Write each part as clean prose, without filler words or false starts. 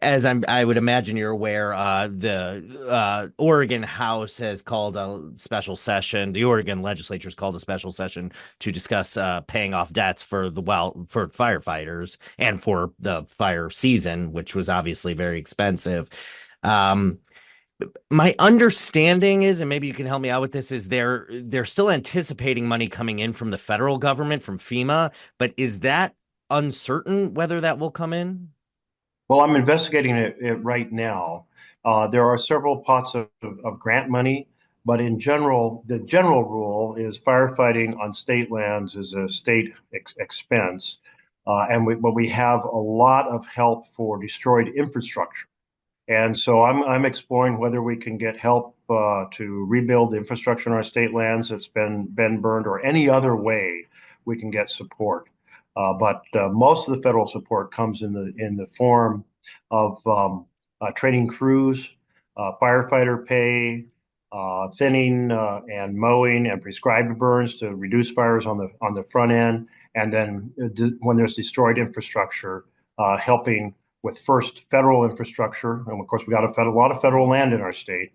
as I would imagine you're aware, the Oregon House has called a special session. The Oregon legislature has called a special session to discuss paying off debts for for firefighters and for the fire season, which was obviously very expensive. Um, my understanding is, and maybe you can help me out with this, is they're still anticipating money coming in from the federal government from FEMA, but is that uncertain whether that will come in? Well, I'm investigating it right now. There are several pots of grant money, but in general, the general rule is firefighting on state lands is a state expense. But we have a lot of help for destroyed infrastructure. And so I'm exploring whether we can get help to rebuild the infrastructure on our state lands that's been burned, or any other way we can get support. But most of the federal support comes in the form of training crews, firefighter pay, thinning and mowing and prescribed burns to reduce fires on the front end, and then when there's destroyed infrastructure, helping with first federal infrastructure, and of course we got a lot of federal land in our state,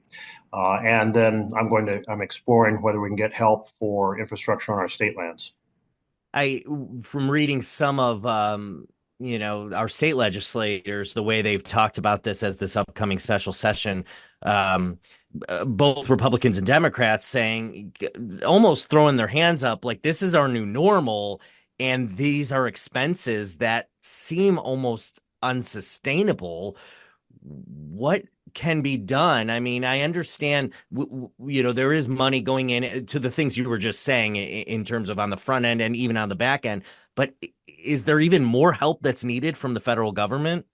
and then I'm exploring whether we can get help for infrastructure on our state lands. I from reading some of our state legislators, the way they've talked about this as this upcoming special session, um both Republicans and Democrats saying, almost throwing their hands up like this is our new normal, and these are expenses that seem almost unsustainable. What can be done? I mean, I understand, there is money going in to the things you were just saying in terms of on the front end and even on the back end, but is there even more help that's needed from the federal government?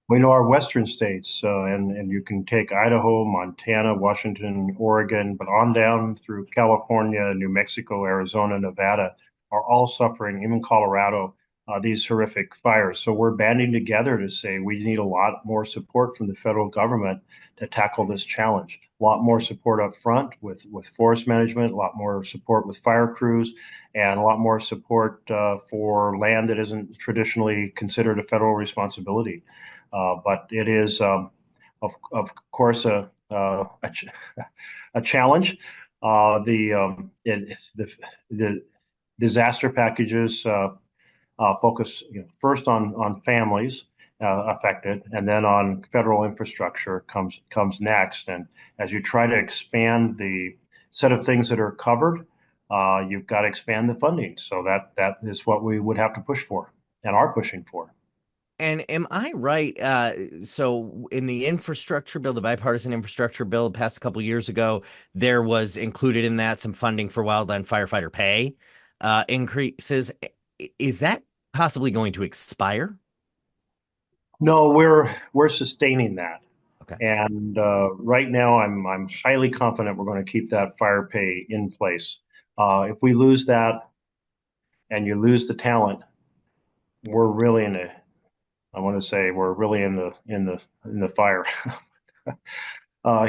We know our western states, and you can take Idaho, Montana, Washington, Oregon, but on down through California, New Mexico, Arizona, Nevada, are all suffering, even Colorado, these horrific fires. So we're banding together to say we need a lot more support from the federal government to tackle this challenge. A lot more support up front with forest management, a lot more support with fire crews, and a lot more support for land that isn't traditionally considered a federal responsibility. But it is, of course, a challenge. The disaster packages focus, first on families affected, and then on federal infrastructure comes next. And as you try to expand the set of things that are covered, you've got to expand the funding. So that is what we would have to push for and are pushing for. And am I right? So in the infrastructure bill, the bipartisan infrastructure bill passed a couple years ago, there was included in that some funding for wildland firefighter pay increases. Is that possibly going to expire? No, we're sustaining that. Okay. And right now, I'm highly confident we're going to keep that fire pay in place. If we lose that and you lose the talent, we're really in a, I want to say we're really in the fire.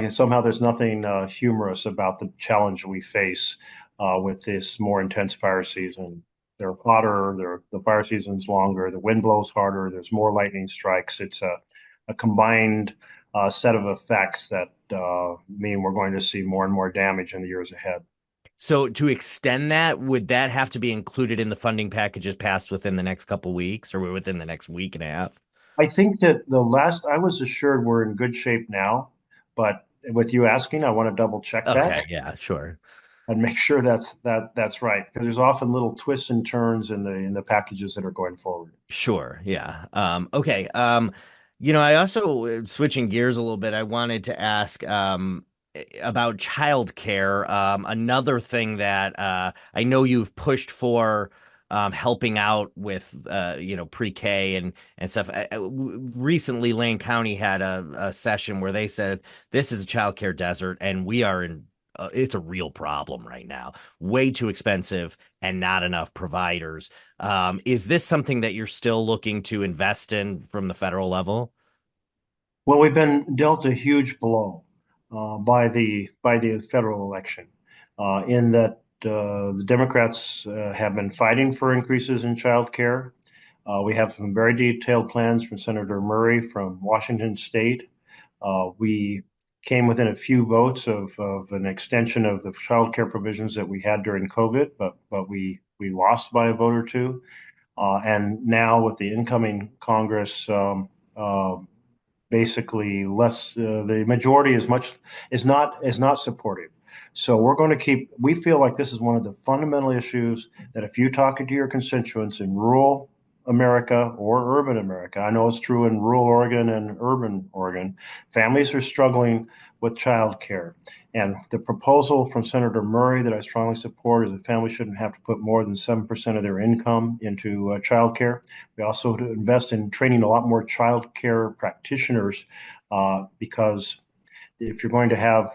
Somehow there's nothing humorous about the challenge we face with this more intense fire season. They're hotter, the fire season's longer, the wind blows harder, there's more lightning strikes. It's a combined set of effects that mean we're going to see more and more damage in the years ahead. So to extend that, would that have to be included in the funding packages passed within the next couple weeks or within the next week and a half? I think that the last I was assured we're in good shape now, but with you asking, I want to double check that Okay, yeah, sure. and make sure that's right, because there's often little twists and turns in the packages that are going forward. Sure. Yeah. Okay. I also, switching gears a little bit, I wanted to ask about childcare. Another thing that I know you've pushed for, helping out with pre-K and stuff. Recently, Lane County had a session where they said this is a childcare desert, and we are in. It's a real problem right now. Way too expensive and not enough providers. Is this something that you're still looking to invest in from the federal level? Well, we've been dealt a huge blow by the federal election, in that the Democrats have been fighting for increases in child care. We have some very detailed plans from Senator Murray from Washington State. We came within a few votes of an extension of the child care provisions that we had during COVID, but we lost by a vote or two. And now with the incoming Congress, basically less, the majority is not supportive. So we're going to keep. We feel like this is one of the fundamental issues that if you talk to your constituents in rural America or urban America, I know it's true in rural Oregon and urban Oregon, families are struggling with child care. And the proposal from Senator Murray that I strongly support is that families shouldn't have to put more than 7% of their income into child care. We also invest in training a lot more child care practitioners because if you're going to have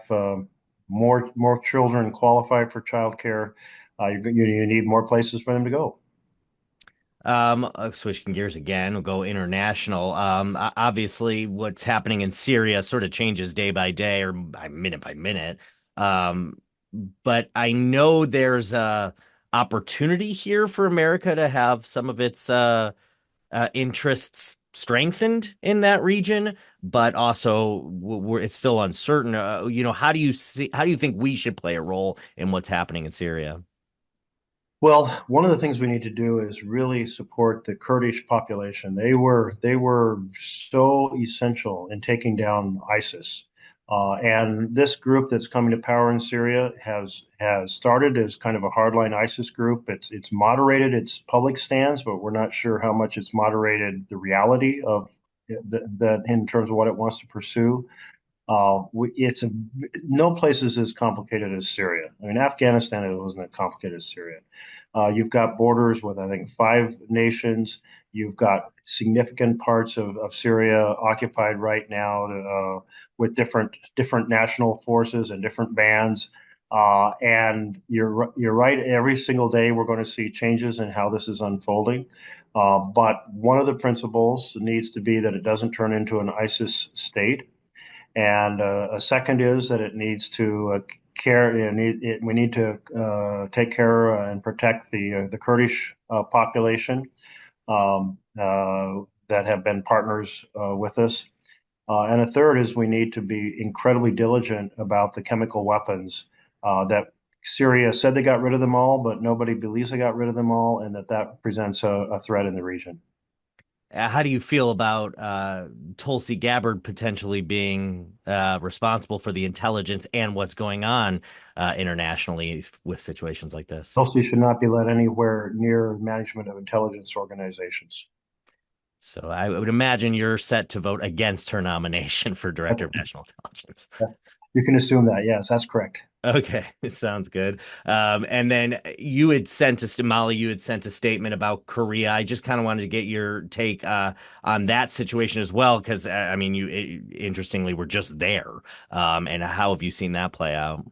more children qualify for child care, you need more places for them to go. Switching gears again, we'll go international. Obviously, what's happening in Syria sort of changes day by day or minute by minute. Um, but I know there's a opportunity here for America to have some of its interests strengthened in that region, but also it's still uncertain. How do you think we should play a role in what's happening in Syria? Well, one of the things we need to do is really support the Kurdish population. They were so essential in taking down ISIS. And this group that's coming to power in Syria has started as kind of a hardline ISIS group. It's moderated its public stance, but we're not sure how much it's moderated the reality of that in terms of what it wants to pursue. It's no place is as complicated as Syria. I mean, Afghanistan it wasn't as complicated as Syria. You've got borders with I think 5 nations. You've got significant parts of Syria occupied right now with different national forces and different bands. And you're right. Every single day we're going to see changes in how this is unfolding. But one of the principles needs to be that it doesn't turn into an ISIS state. And a second is that it needs to care. We need to take care and protect the Kurdish population that have been partners with us. And a third is we need to be incredibly diligent about the chemical weapons that Syria said they got rid of them all, but nobody believes they got rid of them all, and that presents a threat in the region. How do you feel about Tulsi Gabbard potentially being responsible for the intelligence and what's going on internationally with situations like this? Tulsi should not be let anywhere near management of intelligence organizations. So I would imagine you're set to vote against her nomination for Director of National Intelligence. You can assume that. Yes, that's correct. Okay, it sounds good. And then you had sent Molly, you had sent a statement about Korea. I just kind of wanted to get your take on that situation as well, because I mean, interestingly were just there. And how have you seen that play out?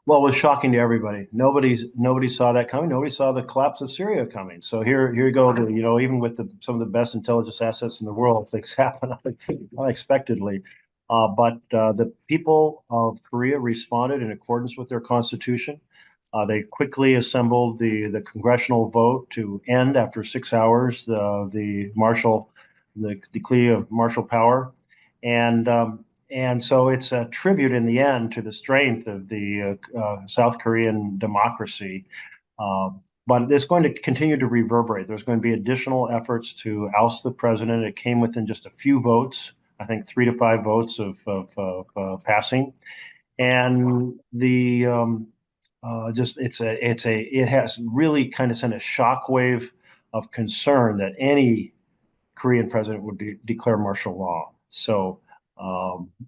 Well, it was shocking to everybody. Nobody saw that coming. Nobody saw the collapse of Syria coming. So here you go to even with some of the best intelligence assets in the world, things happen unexpectedly. But the people of Korea responded in accordance with their constitution. They quickly assembled the congressional vote to end after 6 hours the decree of martial power, and so it's a tribute in the end to the strength of the South Korean democracy. But it's going to continue to reverberate. There's going to be additional efforts to oust the president. It came within just a few votes, I think 3 to 5 votes of passing. And the just it has really kind of sent a shockwave of concern that any Korean president would declare martial law. So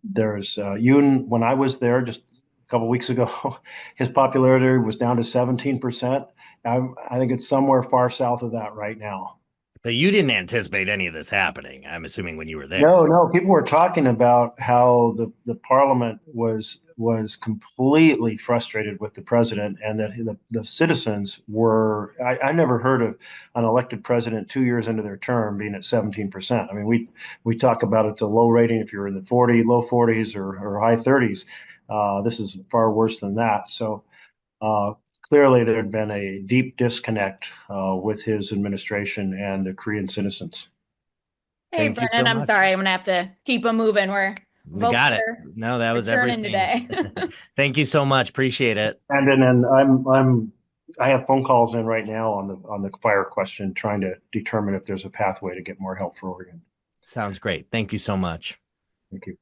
there's Yoon. When I was there just a couple of weeks ago, his popularity was down to 17%. I think it's somewhere far south of that right now. But you didn't anticipate any of this happening, I'm assuming, when you were there. No. People were talking about how the parliament was completely frustrated with the president, and that the citizens were. I never heard of an elected president 2 years into their term being at 17%. I mean, we talk about it's a low rating if you're in the low 40s or high 30s. This is far worse than that. So. clearly there had been a deep disconnect with his administration and the Korean citizens. Hey, Thank you Brennan, so I'm much. sorry. I'm gonna have to keep them moving. We're We votes got it. are No, that was turning everything. today. Thank you so much. Appreciate it. And then I have phone calls in right now on the fire question, trying to determine if there's a pathway to get more help for Oregon. Sounds great. Thank you so much. Thank you.